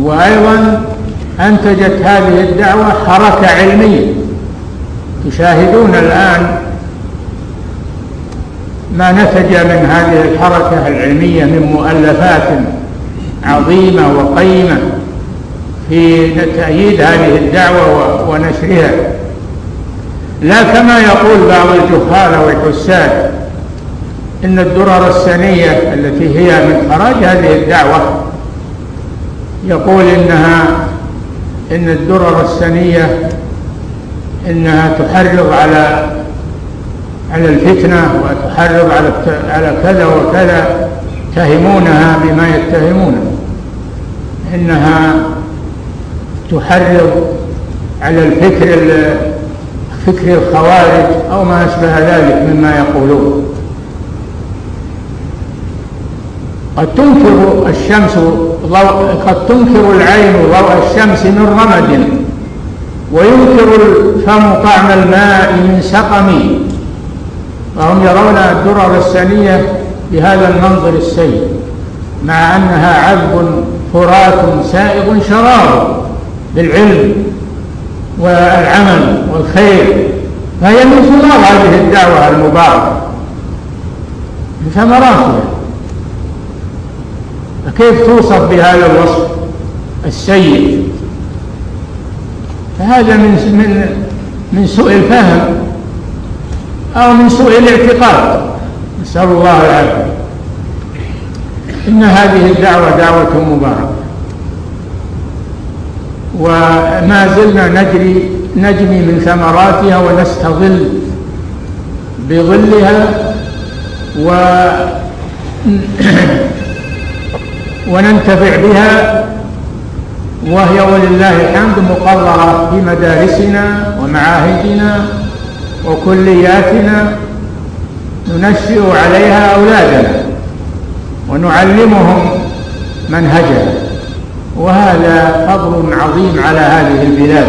وأيضا أنتجت هذه الدعوة حركة علمية. تشاهدون الآن ما نتج من هذه الحركة العلمية من مؤلفات عظيمة وقيمة في تأييد هذه الدعوة ونشرها، لا كما يقول بعض الجهال والحساد إن الدرر السنية التي هي من خراج هذه الدعوة، يقول إن الدرر السنية إنها تحرض على الفتنة وتحرض على كذا وكذا، يتهمونها بما يتهمونه، إنها تحرض على فكر الخوارج أو ما أشبه ذلك مما يقولون. قد تنكر العين ضوء الشمس من رمد، وينكر الفم طعم الماء من سقم، وهم يرون الدرر السنية بهذا المنظر السيء، مع أنها عذب فرات سائغ شراب بالعلم والعمل والخير، فهي من ثمار هذه الدعوة المباركة، من ثمراتها. فكيف توصف بهذا الوصف السيء؟ فهذا من سوء الفهم أو من سوء الاعتقاد، نسأل الله العافية. إن هذه الدعوة دعوة مباركة، وما زلنا نجني من ثمراتها ونستظل بظلها وننتفع بها، وهي ولله الحمد مقررة في مدارسنا ومعاهدنا وكلياتنا، ننشئ عليها أولادنا ونعلمهم منهجها، وهذا فضل عظيم على هذه البلاد.